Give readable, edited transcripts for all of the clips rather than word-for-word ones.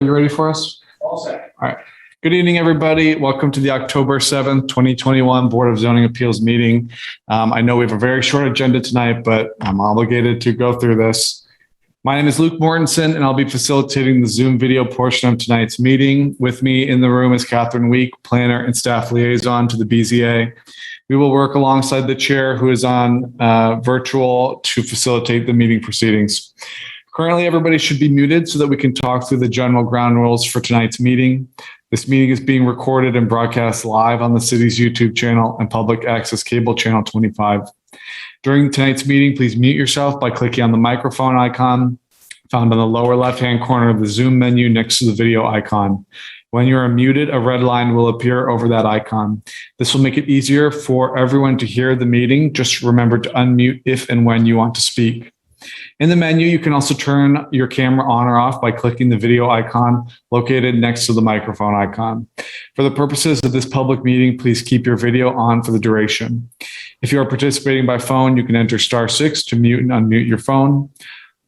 you ready for us? All set. All right. Good evening, everybody. Welcome to the October 7th, 2021 Board of Zoning Appeals meeting. I know we have a very short agenda tonight, but I'm obligated to go through this. My name is Luke Mortensen, and I'll be facilitating the Zoom video portion of tonight's meeting. With me in the room is Catherine Week, planner and staff liaison to the BZA. We will work alongside the chair, who is on virtual, to facilitate the meeting proceedings. Currently, everybody should be muted so that we can talk through the general ground rules for tonight's meeting. This meeting is being recorded and broadcast live on the city's YouTube channel and public access cable channel 25. During tonight's meeting, please mute yourself by clicking on the microphone icon found on the lower left-hand corner of the Zoom menu next to the video icon. When you are muted, a red line will appear over that icon. This will make it easier for everyone to hear the meeting. Just remember to unmute if and when you want to speak. In the menu, you can also turn your camera on or off by clicking the video icon located next to the microphone icon. For the purposes of this public meeting, please keep your video on for the duration. If you are participating by phone, you can enter *6 to mute and unmute your phone.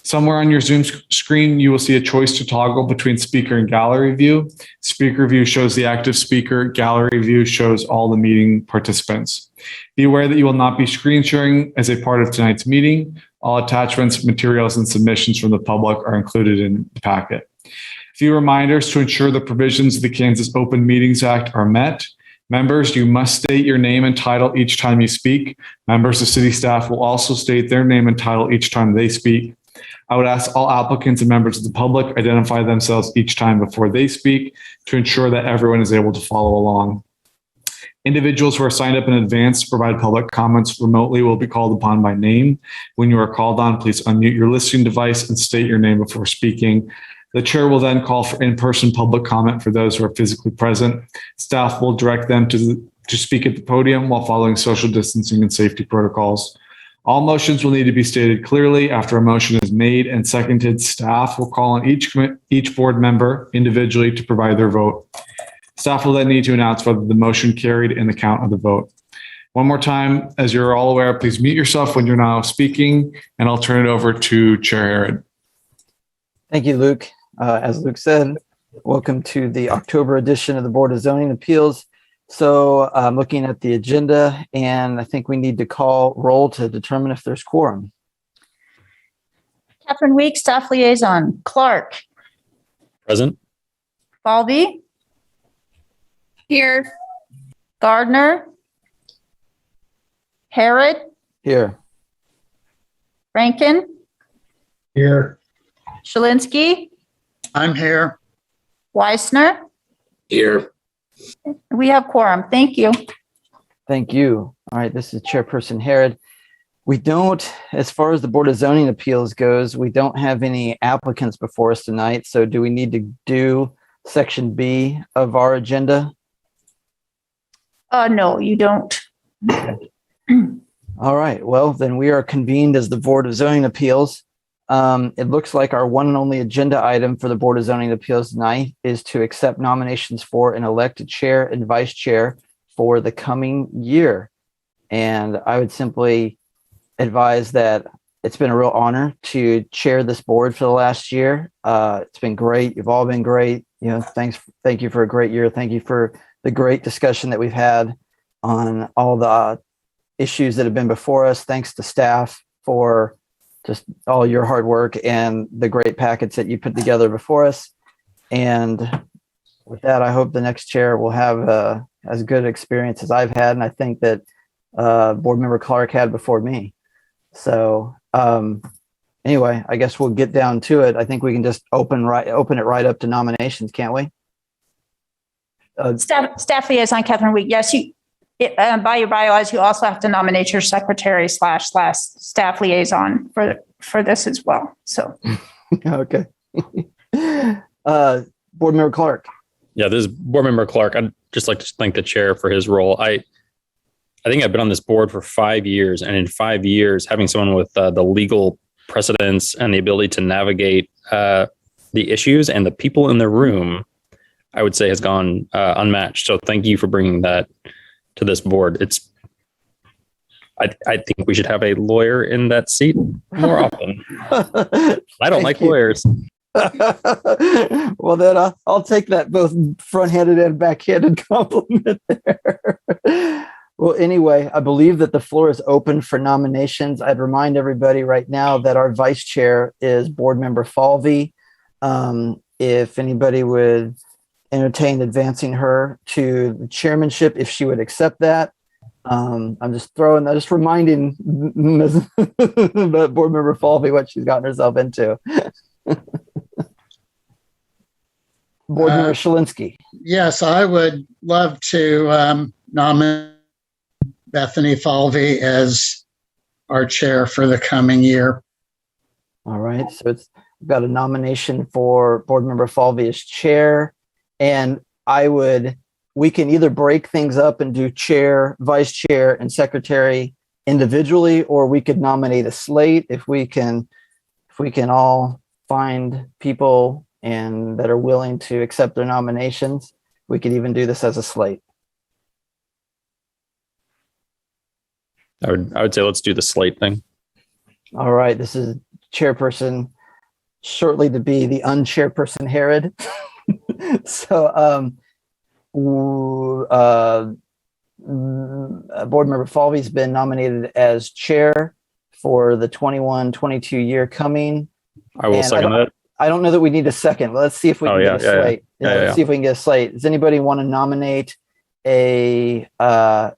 Somewhere on your Zoom screen, you will see a choice to toggle between speaker and gallery view. Speaker view shows the active speaker. Gallery view shows all the meeting participants. Be aware that you will not be screen sharing as a part of tonight's meeting. All attachments, materials, and submissions from the public are included in the packet. A few reminders to ensure the provisions of the Kansas Open Meetings Act are met. Members, you must state your name and title each time you speak. Members of city staff will also state their name and title each time they speak. I would ask all applicants and members of the public identify themselves each time before they speak to ensure that everyone is able to follow along. Individuals who are signed up in advance to provide public comments remotely will be called upon by name. When you are called on, please unmute your listening device and state your name before speaking. The chair will then call for in-person public comment for those who are physically present. Staff will direct them to speak at the podium while following social distancing and safety protocols. All motions will need to be stated clearly. After a motion is made and seconded, staff will call on each board member individually to provide their vote. Staff will then need to announce whether the motion carried in the count of the vote. One more time, as you're all aware, please mute yourself when you're now speaking, and I'll turn it over to Chair Harrod. Thank you, Luke. As Luke said, welcome to the October edition of the Board of Zoning Appeals. So I'm looking at the agenda, and I think we need to call roll to determine if there's quorum. Catherine Week, staff liaison. Clark. Present. Falvey. Here. Gardner. Harrod. Here. Rankin. Here. Shalinsky. I'm here. Wisner. Here. We have quorum. Thank you. Thank you. All right, this is Chairperson Harrod. We don't, as far as the Board of Zoning Appeals goes, we don't have any applicants before us tonight. So do we need to do section B of our agenda? No, you don't. All right, well, then we are convened as the Board of Zoning Appeals. It looks like our one and only agenda item for the Board of Zoning Appeals tonight is to accept nominations for an elected chair and vice chair for the coming year. And I would simply advise that it's been a real honor to chair this board for the last year. It's been great. You've all been great. Thank you for a great year. Thank you for the great discussion that we've had on all the issues that have been before us. Thanks to staff for just all your hard work and the great packets that you put together before us. And with that, I hope the next chair will have as good experience as I've had. And I think that board member Clark had before me. So anyway, I guess we'll get down to it. I think we can just open it right up to nominations, can't we? Staff liaison Catherine Week. Yes, by your bylaws, you also have to nominate your secretary / staff liaison for this as well. So, okay. Board member Clark. Yeah, this is Board Member Clark. I'd just like to thank the chair for his role. I think I've been on this board for 5 years, and in 5 years, having someone with the legal precedence and the ability to navigate the issues and the people in the room, I would say has gone unmatched. So thank you for bringing that to this board. I think we should have a lawyer in that seat more often. I don't like lawyers. Well, then I'll take that both front-handed and backhanded compliment there. Well, anyway, I believe that the floor is open for nominations. I'd remind everybody right now that our vice chair is Board Member Falvey. If anybody would entertain advancing her to the chairmanship, if she would accept that. I'm just reminding Board Member Falvey what she's gotten herself into. Board Member Shalinsky. Yes, I would love to nominate Bethany Falvey as our chair for the coming year. All right, so we've got a nomination for Board Member Falvey as chair, and we can either break things up and do chair, vice chair, and secretary individually, or we could nominate a slate if we can all find people and that are willing to accept their nominations. We could even do this as a slate. I would say let's do the slate thing. All right, this is chairperson, shortly to be the unchairperson Harrod. So, Board Member Falvey's been nominated as chair for the 21-22 year coming. I will second that. I don't know that we need a second. Let's see if we can get a slate. Let's see if we can get a slate. Does anybody want to nominate a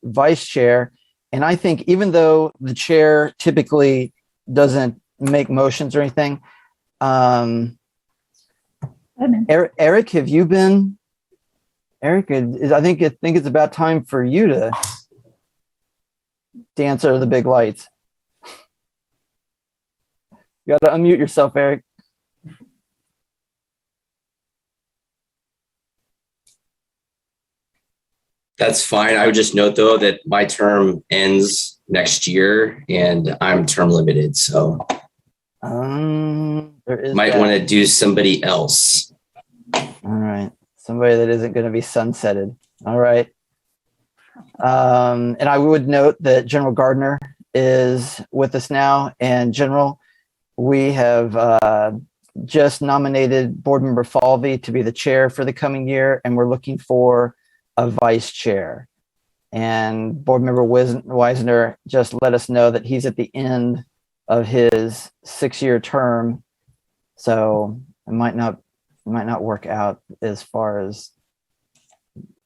vice chair? And I think even though the chair typically doesn't make motions or anything, Erik, have you been? Erik, I think it's about time for you to dance under the big lights. You got to unmute yourself, Erik. That's fine. I would just note, though, that my term ends next year and I'm term limited. So might want to do somebody else. All right. Somebody that isn't going to be sunsetted. All right. And I would note that General Gardner is with us now. And General, we have just nominated Board Member Falvey to be the chair for the coming year, and we're looking for a vice chair. And Board Member Wisner just let us know that he's at the end of his 6-year term, so it might not work out as far as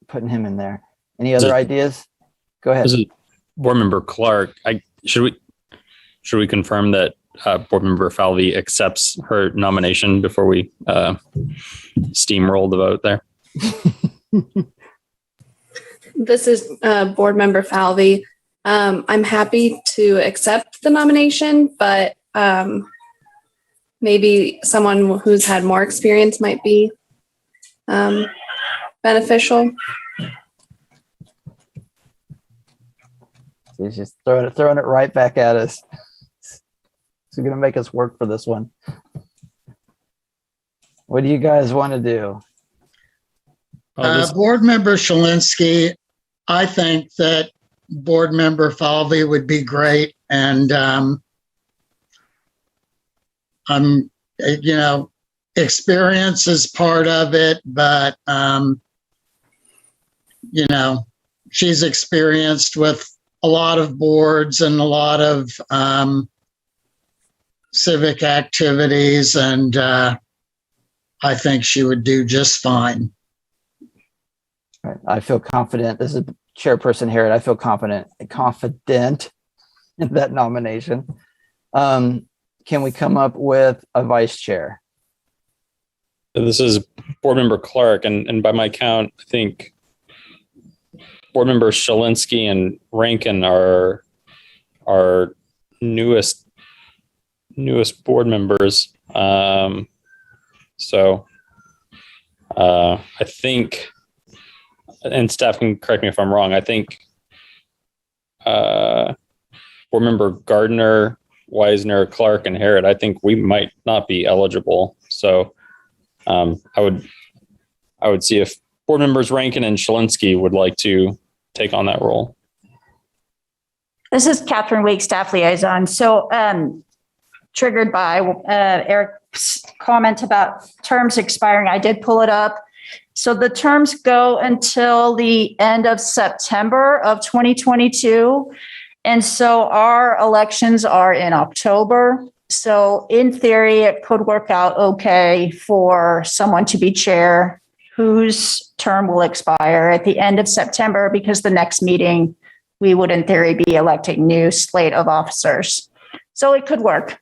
putting him in there. Any other ideas? Go ahead. This is Board Member Clark. Should we confirm that Board Member Falvey accepts her nomination before we steamroll the vote there? This is Board Member Falvey. I'm happy to accept the nomination, but maybe someone who's had more experience might be beneficial. He's just throwing it right back at us. He's going to make us work for this one. What do you guys want to do? Board Member Shalinsky, I think that Board Member Falvey would be great. And experience is part of it, but, she's experienced with a lot of boards and a lot of civic activities, and I think she would do just fine. I feel confident. This is Chairperson Harrod. I feel confident in that nomination. Can we come up with a vice chair? This is Board Member Clark, and by my count, I think Board Members Shalinsky and Rankin are our newest board members. So I think, and staff can correct me if I'm wrong, I think Board Member Gardner, Wisner, Clark, and Harrod, I think we might not be eligible. So I would see if Board Members Rankin and Shalinsky would like to take on that role. This is Catherine Wake, staff liaison. So triggered by Erik comment about terms expiring. I did pull it up. So the terms go until the end of September of 2022. And so our elections are in October. So in theory, it could work out okay for someone to be chair whose term will expire at the end of September, because the next meeting, we would in theory be electing new slate of officers. So it could work.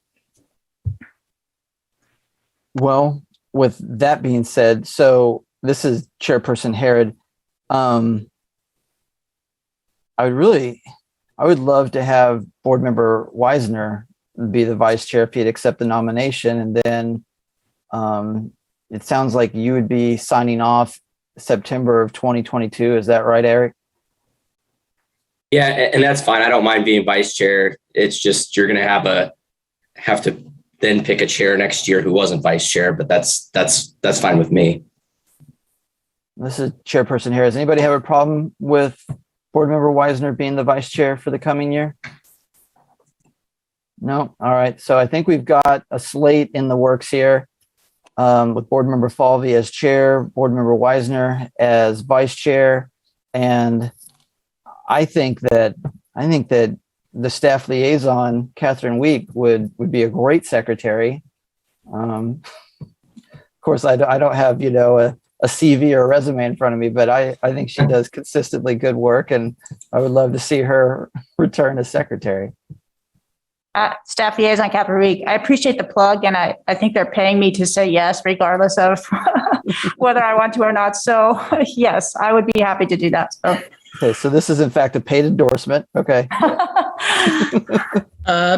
Well, with that being said, so this is Chairperson Harrod. I would love to have Board Member Wisner be the vice chair if he'd accept the nomination. And then it sounds like you would be signing off September of 2022. Is that right, Erik? Yeah, and that's fine. I don't mind being vice chair. It's just you're going to have to then pick a chair next year who wasn't vice chair, but that's fine with me. This is Chairperson here. Does anybody have a problem with Board Member Wisner being the vice chair for the coming year? No? All right. So I think we've got a slate in the works here with Board Member Falvey as chair, Board Member Wisner as vice chair. And I think that the staff liaison, Catherine Week, would be a great secretary. Of course, I don't have, a CV or a resume in front of me, but I think she does consistently good work, and I would love to see her return as secretary. Staff liaison, Catherine Week. I appreciate the plug, and I think they're paying me to say yes, regardless of whether I want to or not. So yes, I would be happy to do that. So. Okay, so this is in fact a paid endorsement. Okay.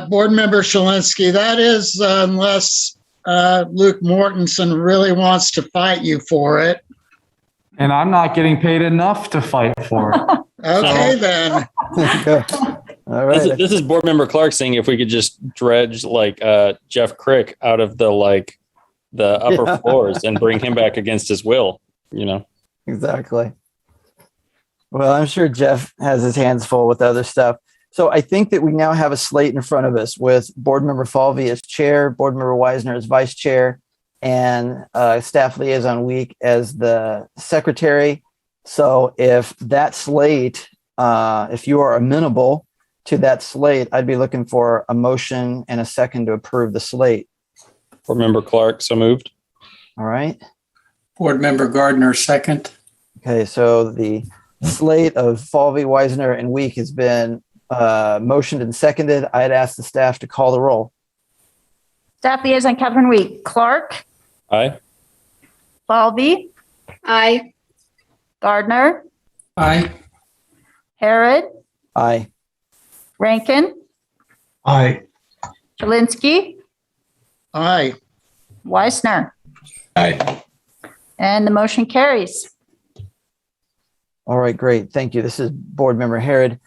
Board Member Shalinsky, that is unless Luke Mortensen really wants to fight you for it. And I'm not getting paid enough to fight for it. Okay, then. All right. This is Board Member Clark saying if we could just dredge Jeff Crick out of the upper floors and bring him back against his will, Exactly. Well, I'm sure Jeff has his hands full with other stuff. So I think that we now have a slate in front of us with Board Member Falvey as chair, Board Member Wisner as vice chair, and Staff Liaison Week as the secretary. So if that slate, if you are amenable to that slate, I'd be looking for a motion and a second to approve the slate. Board Member Clark, so moved. All right. Board Member Gardner, second. Okay, so the slate of Falvey, Wisner, and Week has been motioned and seconded. I'd ask the staff to call the roll. Staff liaison, Catherine Week. Clark. Aye. Falvey. Aye. Gardner. Aye. Harrod. Aye. Rankin. Aye. Shalinsky. Aye. Wisner. Aye. And the motion carries. All right, great. Thank you. This is Board Member Harrod.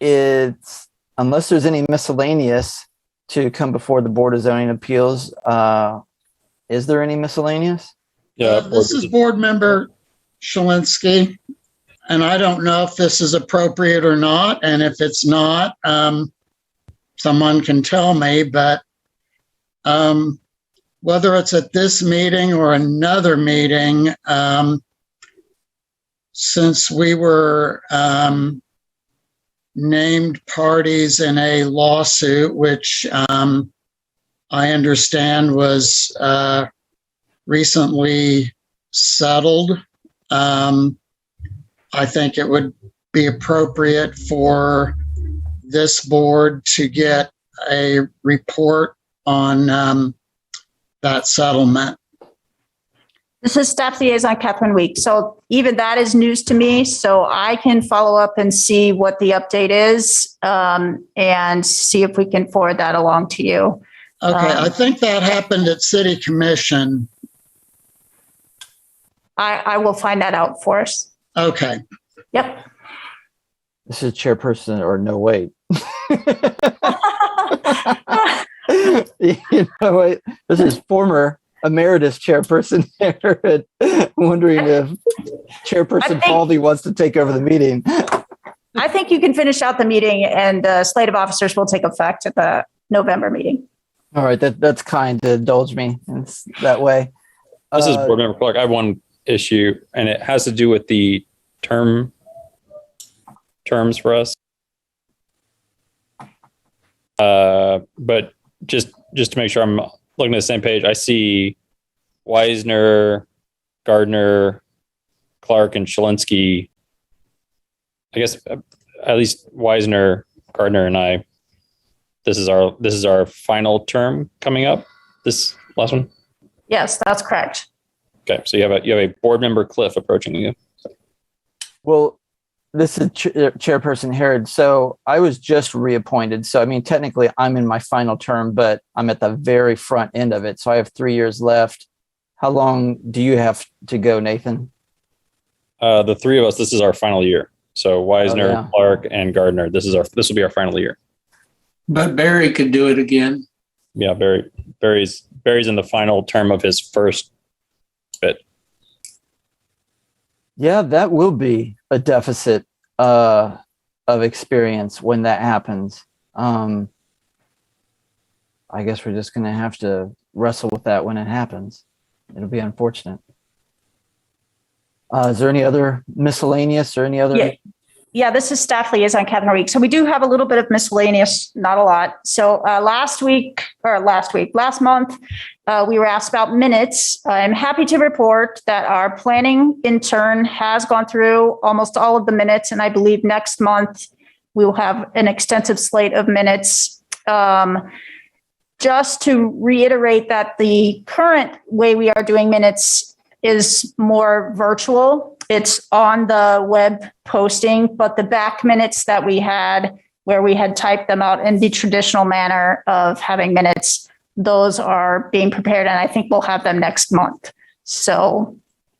It's unless there's any miscellaneous to come before the Board of Zoning Appeals. Is there any miscellaneous? Yeah. This is Board Member Shalinsky, and I don't know if this is appropriate or not. And if it's not, someone can tell me, but whether it's at this meeting or another meeting, since we were named parties in a lawsuit, which I understand was recently settled, I think it would be appropriate for this board to get a report on that settlement. This is Staff Liaison Catherine Week. So even that is news to me. So I can follow up and see what the update is and see if we can forward that along to you. Okay, I think that happened at City Commission. I will find that out for us. Okay. Yep. This is chairperson, or no, wait. Wait. This is former emeritus chairperson Harrod, wondering if Chairperson Falvey wants to take over the meeting. I think you can finish out the meeting, and the slate of officers will take effect at the November meeting. All right, that's kind to indulge me in that way. This is Board Member Clark. I have one issue, and it has to do with the terms for us. But just to make sure I'm looking at the same page, I see Wisner, Gardner, Clark, and Shalinsky. I guess at least Wisner, Gardner, and I. This is our final term coming up. This last one. Yes, that's correct. Okay, so you have a board member Cliff approaching you. Well, this is Chairperson Harrod. So I was just reappointed. So I mean, technically, I'm in my final term, but I'm at the very front end of it. So I have 3 years left. How long do you have to go, Nathan? The three of us. This is our final year. So Wisner, yeah. Clark, and Gardner. This will be our final year. But Barry could do it again. Yeah, Barry's in the final term of his first bit. Yeah, that will be a deficit of experience when that happens. I guess we're just going to have to wrestle with that when it happens. It'll be unfortunate. Is there any other miscellaneous or any other? Yeah, this is staff liaison, Catherine Week. So we do have a little bit of miscellaneous, not a lot. So last month, we were asked about minutes. I'm happy to report that our planning intern has gone through almost all of the minutes. And I believe next month we will have an extensive slate of minutes. Just to reiterate that the current way we are doing minutes is more virtual. It's on the web posting, but the back minutes that we had where we had typed them out in the traditional manner of having minutes, those are being prepared, and I think we'll have them next month. So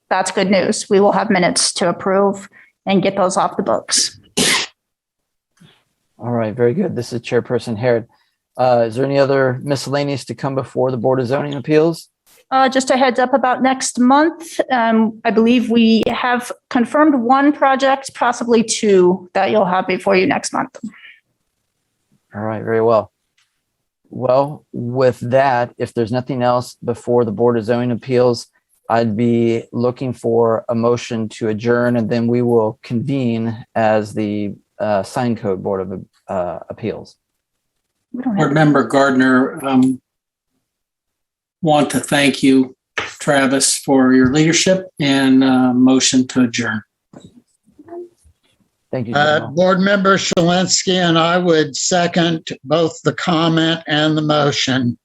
that's good news. We will have minutes to approve and get those off the books. All right, very good. This is Chairperson Harrod. Is there any other miscellaneous to come before the Board of Zoning Appeals? Just a heads up about next month. I believe we have confirmed one project, possibly two, that you'll have before you next month. All right, very well. Well, with that, if there's nothing else before the Board of Zoning Appeals, I'd be looking for a motion to adjourn, and then we will convene as the Sign Code Board of Appeals. Board Member Gardner, want to thank you, Travis, for your leadership and motion to adjourn. Thank you. General. Board Member Shalinsky and I would second both the comment and the motion.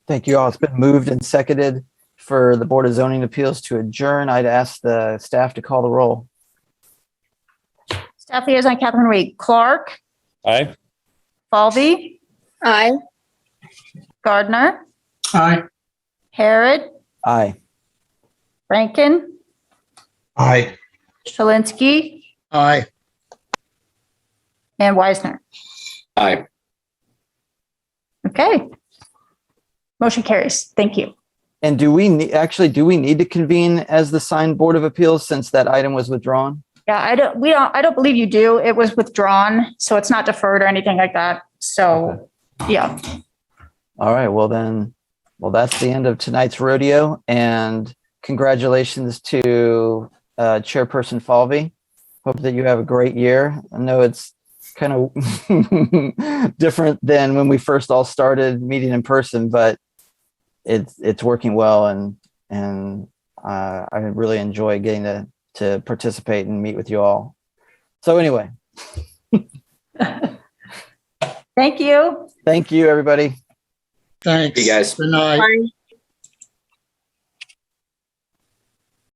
Thank you all. It's been moved and seconded for the Board of Zoning Appeals to adjourn. I'd ask the staff to call the roll. Staff liaison Catherine Week. Clark. Aye. Falvey. Aye. Gardner. Aye. Harrod. Aye. Rankin. Aye. Shalinsky. Aye. And Wisner. Aye. Okay. Motion carries. Thank you. And do we need to convene as the signed Board of Appeals since that item was withdrawn? Yeah, I don't believe you do. It was withdrawn, so it's not deferred or anything like that. So, yeah. All right. Well, that's the end of tonight's rodeo, and congratulations to Chairperson Falvey. Hope that you have a great year. I know it's kind of different than when we first all started meeting in person, but it's working well, and I really enjoy getting to participate and meet with you all. So anyway. Thank you. Thank you, everybody. Thanks. You guys. Good night. Bye.